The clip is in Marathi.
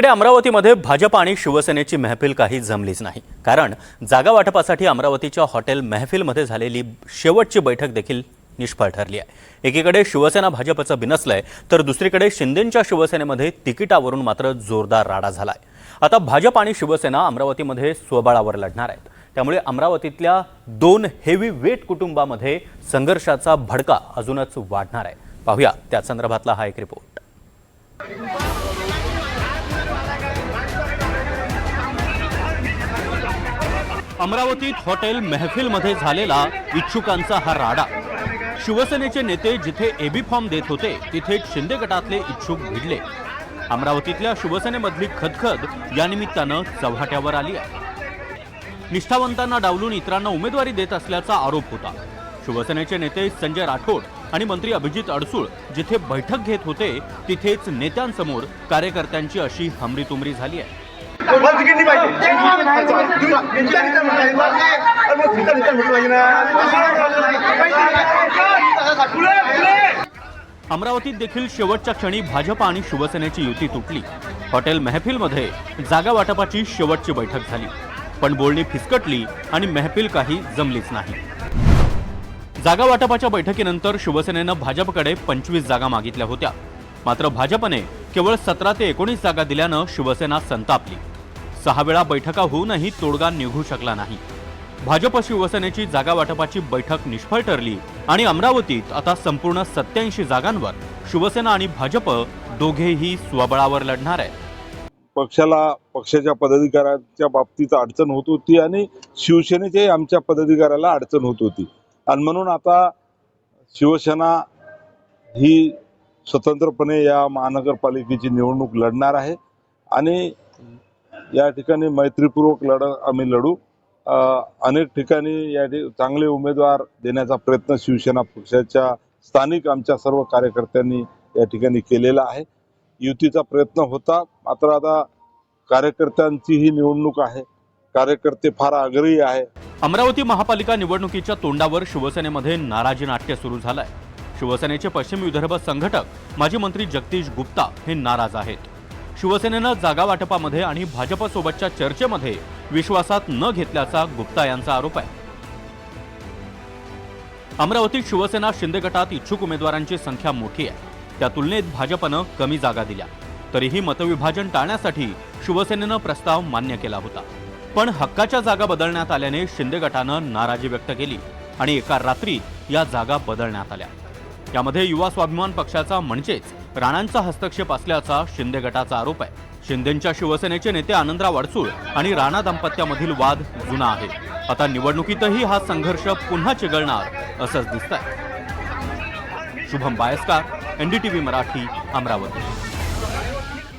इकडे अमरावतीमध्ये भाजप आणि शिवसेनेची महफिल काही जमलीच नाही। कारण जागा वाटपासाठी अमरावतीच्या हॉटेल महफिलमध्ये झालेली शेवटची बैठक देखील निष्फळ ठरली आहे। एकीकडे शिवसेना भाजपचं बिनसलंय तर दुसरीकडे शिंदेंच्या शिवसेनेमध्ये तिकिटावरून मात्र जोरदार राडा झालाय। आता भाजप आणि शिवसेना अमरावतीमध्ये स्वबळावर लढणार आहेत। त्यामुळे अमरावतीतल्या दोन हेवी वेट कुटुंबामध्ये संघर्षाचा भडका अजूनच वाढणार आहे। पाहूया त्या संदर्भातला हा एक रिपोर्ट। अमरावतीत हॉटेल महफिलमध्ये झालेला इच्छुकांचा हा राडा। शिवसेनेचे नेते जिथे एबी फॉर्म देत होते तिथेच शिंदे गटातले इच्छुक भिडले। अमरावतीतल्या शिवसेनेमधली खदखद या निमित्तानं चव्हाट्यावर आली आहे। निष्ठावंतांना डावलून इतरांना उमेदवारी देत असल्याचा आरोप होता। शिवसेनेचे नेते संजय राठोड आणि मंत्री अभिजित अडसूळ जिथे बैठक घेत होते तिथेच नेत्यांसमोर कार्यकर्त्यांची अशी हमरीतुमरी झाली आहे। अमरावतीत देखील शेवटच्या क्षणी भाजप आणि शिवसेनेची युती तुटली। हॉटेल महफिलमध्ये जागा वाटपाची शेवटची बैठक झाली, पण बोलणी फिसकटली आणि महफिल काही जमलीच नाही। जागा वाटपाच्या बैठकीनंतर शिवसेनेनं भाजपकडे 25 जागा मागितल्या होत्या, मात्र भाजपने केवळ 17 ते 19 जागा दिल्यानं शिवसेना संतापली। 6 वेळा बैठका होऊनही तोडगा निघू शकला नाही। भाजप शिवसेनेची जागा वाटपाची बैठक निष्फळ ठरली आणि अमरावतीत आता संपूर्ण 87 जागांवर शिवसेना आणि भाजप दोघेही स्वबळावर लढणार आहेत। पक्षाच्या पदाधिकाऱ्यांच्या बाबतीत अडचण होत होती आणि शिवसेनेच्या आमच्या पदाधिकाऱ्याला अडचण होत होती, आणि म्हणून आता शिवसेना ही स्वतंत्रपणे या महानगरपालिकेची निवडणूक लढणार आहे आणि या ठिकाणी मैत्रीपूर्वक आम्ही लढू। अनेक ठिकाणी चांगले उमेदवार देण्याचा प्रयत्न शिवसेना पक्षाच्या स्थानिक आमच्या सर्व कार्यकर्त्यांनी या ठिकाणी केलेला आहे। युतीचा प्रयत्न होता, मात्र आता कार्यकर्त्यांची ही निवडणूक आहे, कार्यकर्ते फार आग्रही आहे। अमरावती महापालिका निवडणुकीच्या तोंडावर शिवसेनेमध्ये नाराजी नाट्य सुरू झालंय। शिवसेनेचे पश्चिम विदर्भ संघटक माजी मंत्री जगदीश गुप्ता हे नाराज आहेत। शिवसेनेनं जागा वाटपामध्ये आणि भाजपसोबतच्या चर्चेमध्ये विश्वासात न घेतल्याचा गुप्ता यांचा आरोप आहे। अमरावतीत शिवसेना शिंदे गटात इच्छुक उमेदवारांची संख्या मोठी आहे, त्या तुलनेत भाजपनं कमी जागा दिल्या। तरीही मतविभाजन टाळण्यासाठी शिवसेनेनं प्रस्ताव मान्य केला होता, पण हक्काच्या जागा बदलण्यात आल्याने शिंदे गटानं नाराजी व्यक्त केली आणि एका रात्रीत या जागा बदलण्यात आल्या। यामध्ये युवा स्वाभिमान पक्षाचा म्हणजेच राणांचा हस्तक्षेप असल्याचा शिंदे गटाचा आरोप आहे। शिंदेंच्या शिवसेनेचे नेते आनंदराव अडसूळ आणि राणा दाम्पत्यामधील वाद जुना आहे। आता निवडणुकीतही हा संघर्ष पुन्हा चिघळणार असंच दिसतंय। शुभम बायस्कार, NDTV मराठी, अमरावती।